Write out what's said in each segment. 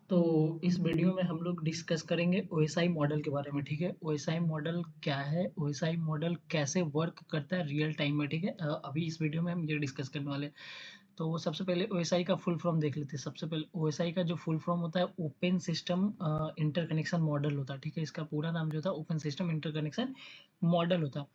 तो इस वीडियो में हम लोग डिस्कस करेंगे ओएसआई मॉडल के बारे में। ठीक है, ओएसआई मॉडल क्या है, ओएसआई मॉडल कैसे वर्क करता है रियल टाइम में। ठीक है, अभी इस वीडियो में हम ये डिस्कस करने वाले हैं। तो सबसे पहले ओएसआई का फुल फॉर्म देख लेते हैं। सबसे पहले ओएसआई का जो फुल फॉर्म होता है ओपन सिस्टम इंटरकनेक्शन मॉडल होता है। ठीक है, इसका पूरा नाम जो था ओपन सिस्टम इंटरकनेक्शन मॉडल होता है।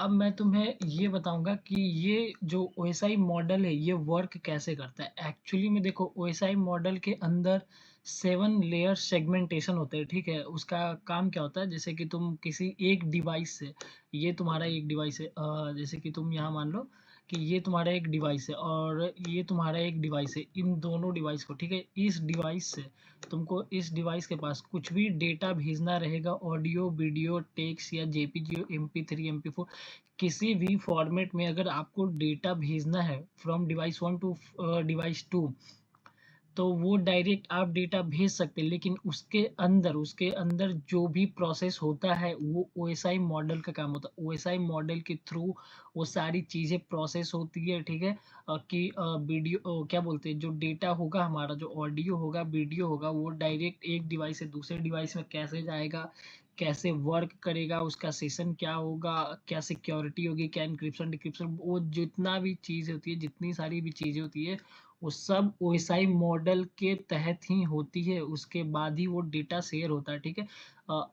अब मैं तुम्हें ये बताऊंगा कि ये जो ओएसआई मॉडल है ये वर्क कैसे करता है। एक्चुअली में देखो, ओएसआई मॉडल के अंदर 7 लेयर सेगमेंटेशन होते हैं। ठीक है, उसका काम क्या होता है, जैसे कि तुम किसी एक डिवाइस से, ये तुम्हारा एक डिवाइस है, जैसे कि तुम यहाँ मान लो कि ये तुम्हारा एक डिवाइस है और ये तुम्हारा एक डिवाइस है। इन दोनों डिवाइस को, ठीक है, इस डिवाइस से तुमको इस डिवाइस के पास कुछ भी डेटा भेजना रहेगा, ऑडियो, वीडियो, टेक्स्ट या जेपीजी, MP3, MP4, किसी भी फॉर्मेट में अगर आपको डेटा भेजना है फ्रॉम डिवाइस 1 टू डिवाइस 2, तो वो डायरेक्ट आप डेटा भेज सकते हैं। लेकिन उसके अंदर जो भी प्रोसेस होता है वो ओएसआई मॉडल का काम होता है। ओएसआई मॉडल के थ्रू वो सारी चीज़ें प्रोसेस होती है। ठीक है, कि वीडियो, क्या बोलते हैं, जो डेटा होगा हमारा, जो ऑडियो होगा, वीडियो होगा, वो डायरेक्ट एक डिवाइस से दूसरे डिवाइस में कैसे जाएगा, कैसे वर्क करेगा, उसका सेशन क्या होगा, क्या सिक्योरिटी होगी, क्या इंक्रिप्शन डिक्रिप्शन, वो जितना भी चीज़ होती है, जितनी सारी भी चीज़ें होती है, वो सब ओएसआई मॉडल के तहत ही होती है। उसके बाद ही वो डेटा शेयर होता है। ठीक है,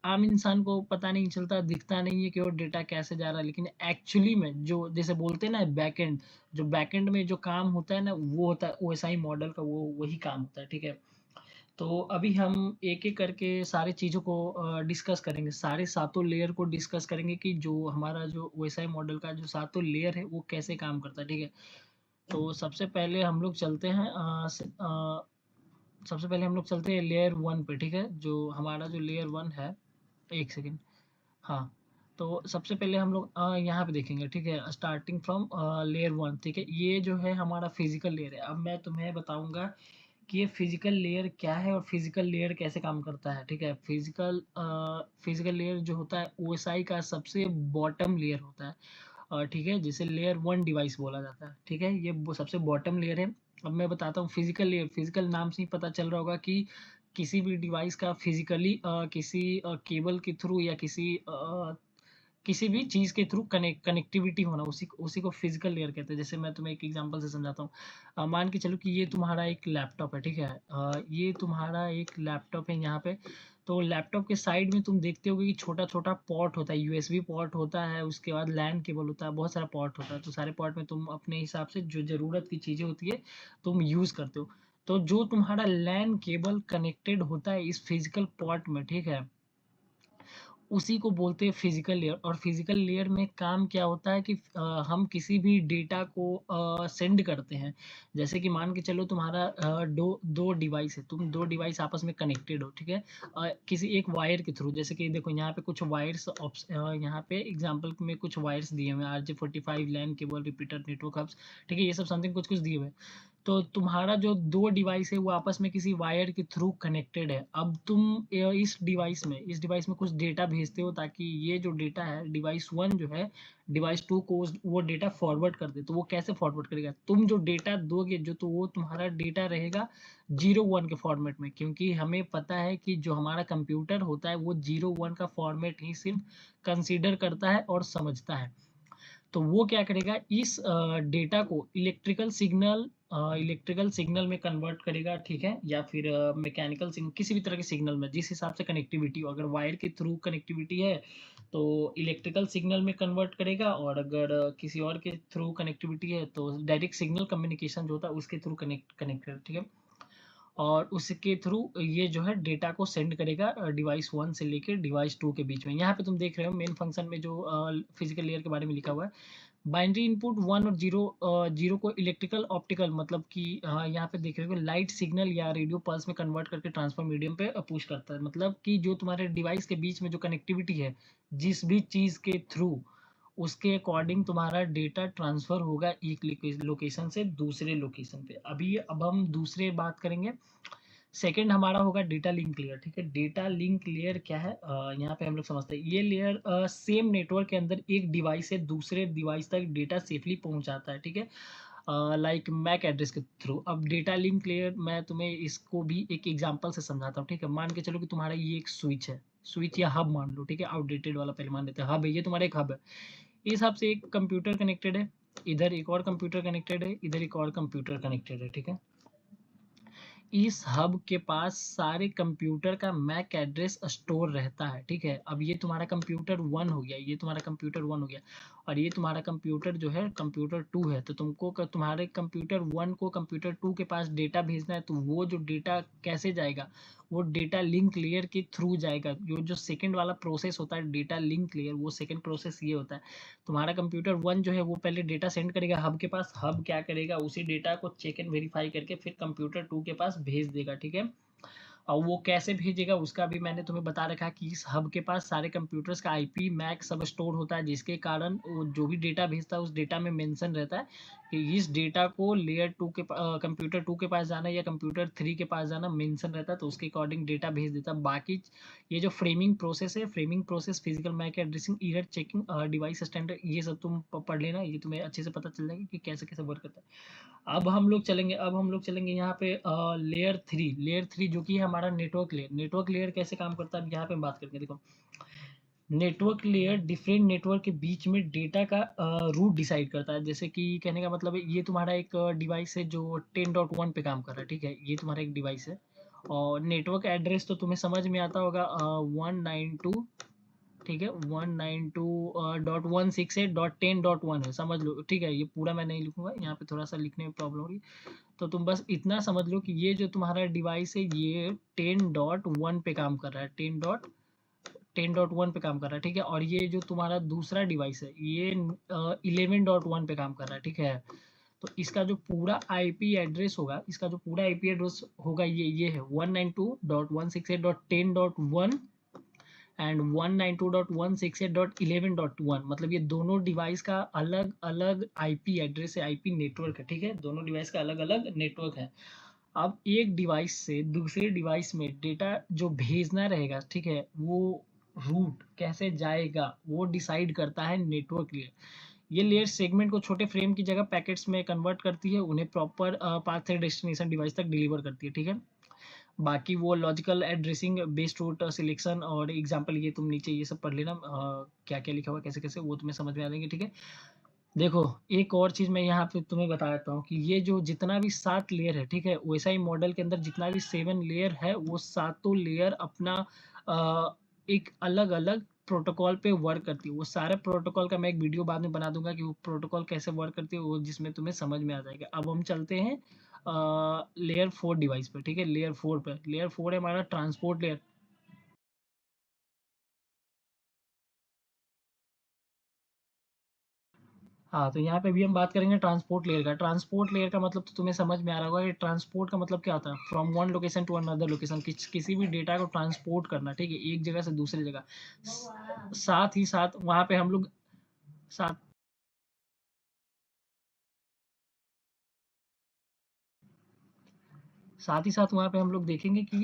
आम इंसान को पता नहीं चलता, दिखता नहीं है कि वो डेटा कैसे जा रहा है, लेकिन एक्चुअली में जो जैसे बोलते हैं ना बैकएंड, जो बैकएंड में जो काम होता है ना, वो होता है ओएसआई मॉडल का, वो वही काम होता है। ठीक है, तो अभी हम एक एक करके सारी चीज़ों को डिस्कस करेंगे, सारे सातों लेयर को डिस्कस करेंगे कि जो हमारा जो ओएसआई मॉडल का जो सातों लेयर है वो कैसे काम करता है। ठीक है, तो सबसे पहले हम लोग चलते हैं सबसे पहले हम लोग चलते हैं लेयर 1 पे। ठीक है, जो हमारा जो लेयर 1 है, एक सेकेंड, हाँ, तो सबसे पहले हम लोग यहाँ पे देखेंगे। ठीक है, स्टार्टिंग फ्रॉम लेयर 1। ठीक है, ये जो है हमारा फिजिकल लेयर है। अब मैं तुम्हें बताऊंगा कि ये फिजिकल लेयर क्या है और फिजिकल लेयर कैसे काम करता है। ठीक है, फिजिकल लेयर जो होता है ओएसआई का सबसे बॉटम लेयर होता है। ठीक है, जिसे लेयर 1 डिवाइस बोला जाता है। ठीक है, ये वो सबसे बॉटम लेयर है। अब मैं बताता हूँ फिजिकल लेयर। फिजिकल नाम से ही पता चल रहा होगा कि किसी भी डिवाइस का फिजिकली किसी केबल के थ्रू या किसी भी चीज़ के थ्रू कनेक्टिविटी होना, उसी को फिजिकल लेयर कहते हैं। जैसे मैं तुम्हें एक एग्जांपल से समझाता हूँ। मान के चलो कि ये तुम्हारा एक लैपटॉप है। ठीक है, ये तुम्हारा एक लैपटॉप है यहाँ पे। तो लैपटॉप के साइड में तुम देखते होगे कि छोटा छोटा पोर्ट होता है, यूएसबी पोर्ट होता है, उसके बाद लैन केबल होता है, बहुत सारा पोर्ट होता है। तो सारे पोर्ट में तुम अपने हिसाब से जो ज़रूरत की चीज़ें होती है तुम यूज़ करते हो। तो जो तुम्हारा लैन केबल कनेक्टेड होता है इस फिजिकल पोर्ट में, ठीक है, उसी को बोलते हैं फिजिकल लेयर। और फिजिकल लेयर में काम क्या होता है कि हम किसी भी डेटा को सेंड करते हैं। जैसे कि मान के चलो तुम्हारा दो दो डिवाइस है, तुम दो डिवाइस आपस में कनेक्टेड हो। ठीक है, किसी एक वायर के थ्रू, जैसे कि देखो यहाँ पे कुछ वायर्स, यहाँ पे एग्जांपल में कुछ वायर्स दिए हुए हैं, RJ45, LAN cable, repeater, network hubs. ठीक है, ये सब समथिंग कुछ कुछ दिए हुए हैं। तो तुम्हारा जो दो डिवाइस है वो आपस में किसी वायर के थ्रू कनेक्टेड है। अब तुम इस डिवाइस में कुछ डेटा भेजते हो, ताकि ये जो डेटा है डिवाइस 1 जो है डिवाइस 2 को वो डेटा फॉरवर्ड कर दे। तो वो कैसे फॉरवर्ड करेगा, तुम जो डेटा दोगे जो, तो वो तुम्हारा डेटा रहेगा 0 1 के फॉर्मेट में, क्योंकि हमें पता है कि जो हमारा कंप्यूटर होता है वो 0 1 का फॉर्मेट ही सिर्फ कंसीडर करता है और समझता है। तो वो क्या करेगा, इस डेटा को इलेक्ट्रिकल सिग्नल में कन्वर्ट करेगा। ठीक है, या फिर मैकेनिकल सिग्नल, किसी भी तरह के सिग्नल में, जिस हिसाब से कनेक्टिविटी हो। अगर वायर के थ्रू कनेक्टिविटी है तो इलेक्ट्रिकल सिग्नल में कन्वर्ट करेगा, और अगर किसी और के थ्रू कनेक्टिविटी है तो डायरेक्ट सिग्नल कम्युनिकेशन जो होता है उसके थ्रू कनेक्ट कनेक्ट करेगा। ठीक है, और उसके थ्रू ये जो है डेटा को सेंड करेगा डिवाइस 1 से लेकर डिवाइस 2 के बीच में। यहाँ पे तुम देख रहे हो मेन फंक्शन में जो फिजिकल लेयर के बारे में लिखा हुआ है, बाइनरी इनपुट 1 और 0, 0 को इलेक्ट्रिकल ऑप्टिकल, मतलब कि यहाँ पे देख रहे हो लाइट सिग्नल या रेडियो पल्स में कन्वर्ट करके ट्रांसफर मीडियम पे पुश करता है। मतलब कि जो तुम्हारे डिवाइस के बीच में जो कनेक्टिविटी है, जिस भी चीज़ के थ्रू, उसके अकॉर्डिंग तुम्हारा डेटा ट्रांसफर होगा एक लोकेशन से दूसरे लोकेशन पे। अब हम दूसरे बात करेंगे। सेकंड हमारा होगा डेटा लिंक लेयर। ठीक है, डेटा लिंक लेयर क्या है, यहाँ पे हम लोग समझते हैं। ये लेयर सेम नेटवर्क के अंदर एक डिवाइस से दूसरे डिवाइस तक डेटा सेफली पहुंचाता है। ठीक है, लाइक मैक एड्रेस के थ्रू। अब डेटा लिंक लेयर मैं तुम्हें इसको भी एक एग्जांपल से समझाता हूँ, ठीक है। मान के चलो कि तुम्हारा ये एक स्विच है, स्विच या हब मान लो, ठीक है। आउटडेटेड वाला पहले मान लेते हैं, हब है, ये तुम्हारा एक हब है। इस हिसाब से एक कंप्यूटर कनेक्टेड है, इधर एक और कंप्यूटर कनेक्टेड है, इधर एक और कंप्यूटर कनेक्टेड है, ठीक है। इस हब के पास सारे कंप्यूटर का मैक एड्रेस स्टोर रहता है, ठीक है। अब ये तुम्हारा कंप्यूटर 1 हो गया, ये तुम्हारा कंप्यूटर 1 हो गया, और ये तुम्हारा कंप्यूटर जो है कंप्यूटर 2 है। तो तुमको तुम्हारे कंप्यूटर 1 को कंप्यूटर 2 के पास डेटा भेजना है, तो वो जो डेटा कैसे जाएगा, वो डेटा लिंक लेयर के थ्रू जाएगा। जो सेकंड वाला प्रोसेस होता है डेटा लिंक लेयर, वो सेकंड प्रोसेस ये होता है। तुम्हारा कंप्यूटर 1 जो है वो पहले डेटा सेंड करेगा हब के पास, हब क्या करेगा, उसी डेटा को चेक एंड वेरीफाई करके फिर कंप्यूटर 2 के पास भेज देगा, ठीक है। और वो कैसे भेजेगा उसका भी मैंने तुम्हें बता रखा है कि इस हब के पास सारे कंप्यूटर्स का आईपी मैक सब स्टोर होता है, जिसके कारण वो जो भी डेटा भेजता है उस डेटा में मेंशन रहता है कि इस डेटा को लेयर 2 के कंप्यूटर 2 के पास जाना या कंप्यूटर 3 के पास जाना मेंशन रहता है, तो उसके अकॉर्डिंग डेटा भेज देता है। बाकी ये जो फ्रेमिंग प्रोसेस है, framing process, physical MAC addressing, error checking, device standard, ये सब तुम पढ़ लेना, ये तुम्हें अच्छे से पता चल जाएगा कि कैसे कैसे वर्क करता है। अब हम लोग चलेंगे यहाँ पे लेयर 3 जो कि है हमारा नेटवर्क लेयर। नेटवर्क लेयर कैसे काम करता है अब यहाँ पे हम बात करेंगे। देखो, नेटवर्क लेयर डिफरेंट नेटवर्क के बीच में डेटा का रूट डिसाइड करता है। जैसे कि कहने का मतलब है, ये तुम्हारा एक डिवाइस है जो 10.1 पे काम कर रहा है, ठीक है। ये तुम्हारा एक डिवाइस है, और नेटवर्क एड्रेस तो तुम्हें समझ में आता होगा, 192, ठीक है, 192.168.10.1 है, समझ लो, ठीक है। ये पूरा मैं नहीं लिखूंगा, यहाँ पे थोड़ा सा लिखने में प्रॉब्लम होगी, तो तुम बस इतना समझ लो कि ये जो तुम्हारा डिवाइस है ये 10.1 पे काम कर रहा है, 10.1 पे काम कर रहा है, ठीक है। और ये जो तुम्हारा दूसरा डिवाइस है ये 11.1 पे काम कर रहा है, ठीक है। तो इसका जो पूरा आईपी एड्रेस होगा, इसका जो पूरा आईपी एड्रेस होगा ये है 192.168.10.1 एंड 192.168.11.1। मतलब ये दोनों डिवाइस का अलग अलग आईपी एड्रेस है, आईपी नेटवर्क है, ठीक है। दोनों डिवाइस का अलग अलग नेटवर्क है। अब एक डिवाइस से दूसरे डिवाइस में डेटा जो भेजना रहेगा, ठीक है, वो रूट कैसे जाएगा वो डिसाइड करता है नेटवर्क लेयर। ये लेयर सेगमेंट को छोटे फ्रेम की जगह पैकेट्स में कन्वर्ट करती है, उन्हें प्रॉपर पाथ से डेस्टिनेशन डिवाइस तक डिलीवर करती है, ठीक है। बाकी वो logical addressing, based route selection और एग्जांपल ये तुम नीचे ये सब पढ़ लेना, क्या क्या लिखा हुआ कैसे कैसे, वो तुम्हें समझ में आ जाएंगे, ठीक है। देखो, एक और चीज मैं यहाँ पे तुम्हें बता देता हूँ कि ये जो जितना भी 7 लेयर है, ठीक है, ओएसआई मॉडल के अंदर जितना भी 7 लेयर है, वो सातों लेयर अपना एक अलग अलग प्रोटोकॉल पे वर्क करती है। वो सारे प्रोटोकॉल का मैं एक वीडियो बाद में बना दूंगा कि वो प्रोटोकॉल कैसे वर्क करती है, वो जिसमें तुम्हें समझ में आ जाएगा। अब हम चलते हैं लेयर 4 डिवाइस पे, ठीक है। लेयर 4 पे, लेयर 4 है हमारा ट्रांसपोर्ट लेयर। हाँ, तो यहाँ पे भी हम बात करेंगे ट्रांसपोर्ट लेयर का। ट्रांसपोर्ट लेयर का मतलब तो तुम्हें समझ में आ रहा होगा कि ट्रांसपोर्ट का मतलब क्या होता है, from one location to another location, किसी भी डेटा को ट्रांसपोर्ट करना, ठीक है, एक जगह से दूसरी जगह। साथ ही साथ वहाँ पे हम लोग साथ साथ ही साथ वहाँ पे हम लोग देखेंगे कि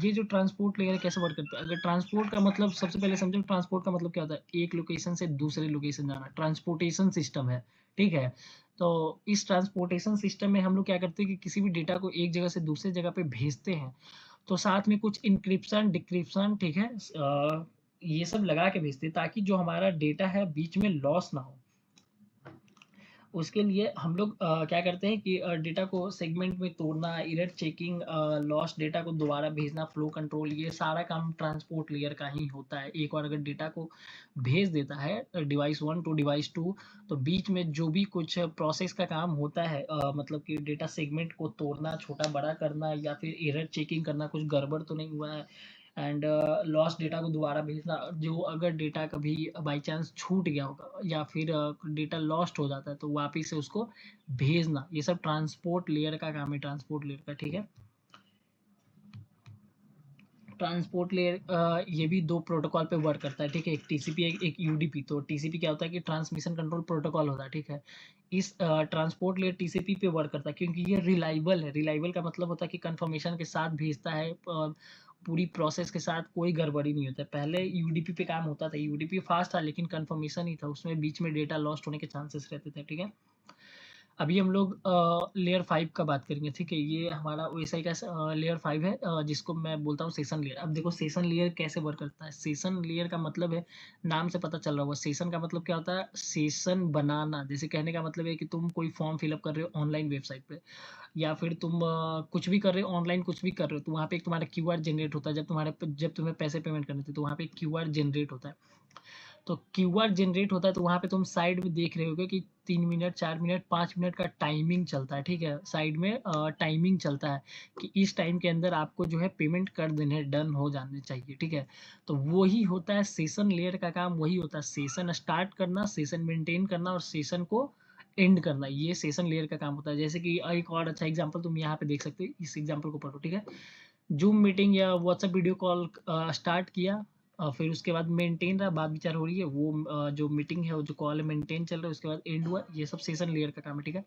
ये जो ट्रांसपोर्ट लेयर कैसे वर्क करता है। अगर ट्रांसपोर्ट का मतलब सबसे पहले समझो, ट्रांसपोर्ट का मतलब क्या होता है, एक लोकेशन से दूसरे लोकेशन जाना, ट्रांसपोर्टेशन सिस्टम है, ठीक है। तो इस ट्रांसपोर्टेशन सिस्टम में हम लोग क्या करते हैं कि किसी भी डेटा को एक जगह से दूसरी जगह पे भेजते हैं, तो साथ में कुछ इंक्रिप्शन डिक्रिप्शन, ठीक है, ये सब लगा के भेजते हैं ताकि जो हमारा डेटा है बीच में लॉस ना हो। उसके लिए हम लोग क्या करते हैं कि डेटा को सेगमेंट में तोड़ना, एरर चेकिंग, लॉस्ट डेटा को दोबारा भेजना, फ्लो कंट्रोल, ये सारा काम ट्रांसपोर्ट लेयर का ही होता है। एक बार अगर डेटा को भेज देता है डिवाइस 1 टू डिवाइस 2, तो बीच में जो भी कुछ प्रोसेस का काम होता है, मतलब कि डेटा सेगमेंट को तोड़ना, छोटा बड़ा करना, या फिर एरर चेकिंग करना, कुछ गड़बड़ तो नहीं हुआ है, एंड लॉस्ट डेटा को दोबारा भेजना। जो अगर डेटा कभी बाई चांस छूट गया होगा या फिर डेटा लॉस्ट हो जाता है, तो वापिस से उसको भेजना, ये सब ट्रांसपोर्ट लेयर का काम है, ट्रांसपोर्ट लेयर का, ठीक है। ट्रांसपोर्ट लेयर ये भी दो प्रोटोकॉल पे वर्क करता है, ठीक है, एक टीसीपी एक यूडीपी। तो टीसीपी क्या होता है कि ट्रांसमिशन कंट्रोल प्रोटोकॉल होता है, ठीक है। इस ट्रांसपोर्ट लेयर टीसीपी पे वर्क करता है क्योंकि ये रिलायबल है। रिलायबल का मतलब होता है कि कंफर्मेशन के साथ भेजता है, पूरी प्रोसेस के साथ कोई गड़बड़ी नहीं होता है। पहले यूडीपी पे काम होता था, यूडीपी फास्ट था लेकिन कंफर्मेशन ही था, उसमें बीच में डेटा लॉस्ट होने के चांसेस रहते थे, ठीक है। अभी हम लोग लेयर 5 का बात करेंगे, ठीक है? ये हमारा ओएसआई का लेयर 5 है, जिसको मैं बोलता हूँ सेशन लेयर। अब देखो सेशन लेयर कैसे वर्क करता है? सेशन लेयर का मतलब है, नाम से पता चल रहा होगा, सेशन का मतलब क्या होता है? सेशन बनाना। जैसे कहने का मतलब है कि तुम कोई फॉर्म फिल अप कर रहे हो ऑनलाइन वेबसाइट पे, या फिर तुम कुछ भी कर रहे हो ऑनलाइन, कुछ भी कर रहे हो, तो वहाँ पे एक तुम्हारा क्यूआर जनरेट होता है। जब तुम्हें पैसे पेमेंट करने थे, तो वहाँ पे एक क्यूआर जनरेट होता है। तो क्यूआर जनरेट होता है, तो वहाँ पे तुम साइड में देख रहे होगे कि 3 मिनट, 4 मिनट, 5 मिनट का टाइमिंग चलता है, ठीक है? साइड में टाइमिंग चलता है कि इस टाइम के अंदर आपको जो है पेमेंट कर देने, डन हो जाने चाहिए, ठीक है? तो वही होता है सेशन लेयर का काम, वही होता है सेशन स्टार्ट करना, सेशन मेंटेन करना और सेशन को एंड करना। ये सेशन लेयर का काम होता है। जैसे कि एक और अच्छा एग्जांपल तुम यहाँ पे देख सकते हो, इस एग्जांपल को पढ़ो, ठीक है? जूम मीटिंग या व्हाट्सएप वीडियो कॉल स्टार्ट किया, फिर उसके बाद मेंटेन रहा, बात विचार हो रही है, वो जो मीटिंग है, वो जो कॉल है मेंटेन चल रहा है, उसके बाद एंड हुआ। ये सब सेशन लेयर का काम है, ठीक है?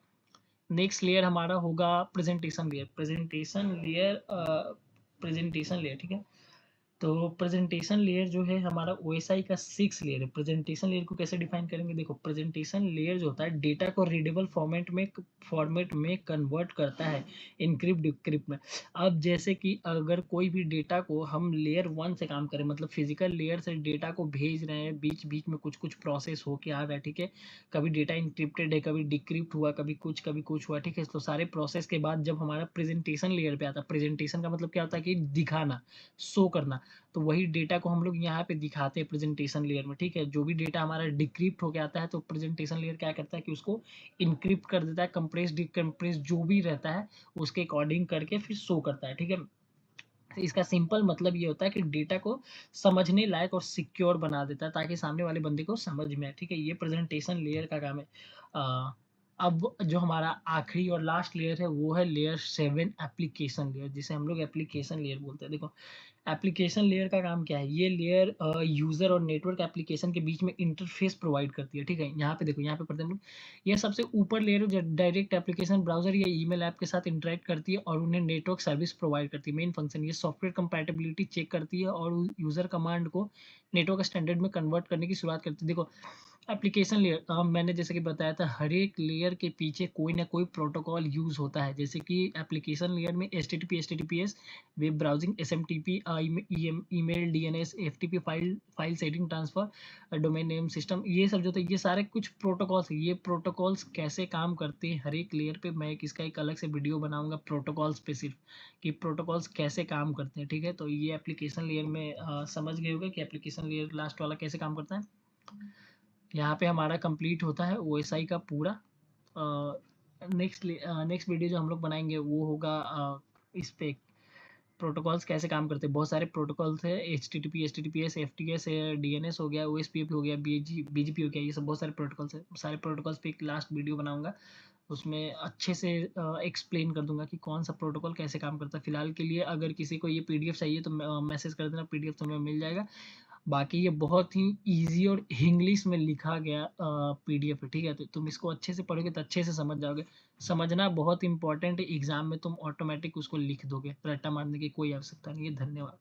नेक्स्ट लेयर हमारा होगा प्रेजेंटेशन लेयर। प्रेजेंटेशन लेयर, ठीक है? तो प्रेजेंटेशन लेयर जो है हमारा ओएसआई का 6 लेयर है। प्रेजेंटेशन लेयर को कैसे डिफाइन करेंगे? देखो, प्रेजेंटेशन लेयर जो होता है डेटा को रीडेबल फॉर्मेट में कन्वर्ट करता है, इनक्रिप्ट डिक्रिप्ट में। अब जैसे कि अगर कोई भी डेटा को हम लेयर 1 से काम करें, मतलब फिजिकल लेयर से डेटा को भेज रहे हैं, बीच बीच में कुछ कुछ प्रोसेस होके आ रहा है, ठीक है? कभी डेटा इंक्रिप्टेड है, कभी डिक्रिप्ट हुआ, कभी कुछ हुआ, ठीक है? तो सारे प्रोसेस के बाद जब हमारा प्रेजेंटेशन लेयर पे आता है, प्रेजेंटेशन का मतलब क्या होता है कि दिखाना, शो करना। तो वही डेटा को हम लोग यहाँ पे दिखाते हैं प्रेजेंटेशन लेयर में, ठीक है? जो भी डेटा हमारा डिक्रिप्ट होके आता है, तो प्रेजेंटेशन लेयर क्या करता है कि उसको इनक्रिप्ट कर देता है, कंप्रेस डिकम्प्रेस जो भी रहता है उसके अकॉर्डिंग करके फिर शो करता है, ठीक है? तो इसका सिंपल मतलब ये होता है कि डेटा को समझने लायक और सिक्योर बना देता है, ताकि सामने वाले बंदे को समझ में आए, ठीक है? ये प्रेजेंटेशन लेयर का काम है। अ, अब जो हमारा आखिरी और लास्ट लेयर है, वो है लेयर 7, एप्लीकेशन लेयर, जिसे हम लोग एप्लीकेशन लेयर बोलते हैं। देखो, एप्लीकेशन लेयर का काम क्या है? ये लेयर यूजर और नेटवर्क एप्लीकेशन के बीच में इंटरफेस प्रोवाइड करती है, ठीक है? यहाँ पे देखो, यहाँ पे पढ़ते हैं हम लोग। यह सबसे ऊपर लेयर है जो डायरेक्ट एप्लीकेशन ब्राउजर या ईमेल ऐप के साथ इंटरेक्ट करती है और उन्हें नेटवर्क सर्विस प्रोवाइड करती है। मेन फंक्शन ये सॉफ्टवेयर कंपैटिबिलिटी चेक करती है और यूजर कमांड को नेटवर्क स्टैंडर्ड में कन्वर्ट करने की शुरुआत करती है। देखो, एप्लीकेशन लेयर, मैंने जैसे कि बताया था, हर एक लेयर के पीछे कोई ना कोई प्रोटोकॉल यूज होता है। जैसे कि एप्लीकेशन लेयर में HTTP, web browsing, SMTP, email, DNS, FTP, file setting transfer, domain name system, ये सब जो थे, ये सारे कुछ प्रोटोकॉल्स हैं। ये प्रोटोकॉल्स कैसे काम करते हैं हर एक लेयर पे, मैं इसका एक अलग से वीडियो बनाऊंगा प्रोटोकॉल्स पे सिर्फ, कि प्रोटोकॉल्स कैसे काम करते हैं, ठीक है? तो ये एप्लीकेशन लेयर में समझ गए होंगे कि एप्लीकेशन लेयर लास्ट वाला कैसे काम करता है। यहाँ पे हमारा कंप्लीट होता है ओएसआई का पूरा। नेक्स्ट वीडियो जो हम लोग बनाएंगे वो होगा इस पे, प्रोटोकॉल्स कैसे काम करते हैं। बहुत सारे प्रोटोकॉल्स है, HTTP, HTTPS, FTS है, DNS हो गया, OSPF हो गया, BGP हो गया, ये सब बहुत सारे प्रोटोकॉल्स है। सारे प्रोटोकॉल्स पे एक लास्ट वीडियो बनाऊंगा, उसमें अच्छे से एक्सप्लेन कर दूंगा कि कौन सा प्रोटोकॉल कैसे काम करता है। फिलहाल के लिए अगर किसी को ये PDF चाहिए तो मैसेज कर देना, PDF तुम्हें मिल जाएगा। बाकी ये बहुत ही ईजी और इंग्लिश में लिखा गया PDF है, ठीक है? तो तुम इसको अच्छे से पढ़ोगे तो अच्छे से समझ जाओगे। समझना बहुत इंपॉर्टेंट है, एग्जाम में तुम ऑटोमेटिक उसको लिख दोगे, रट्टा मारने की कोई आवश्यकता नहीं है। धन्यवाद।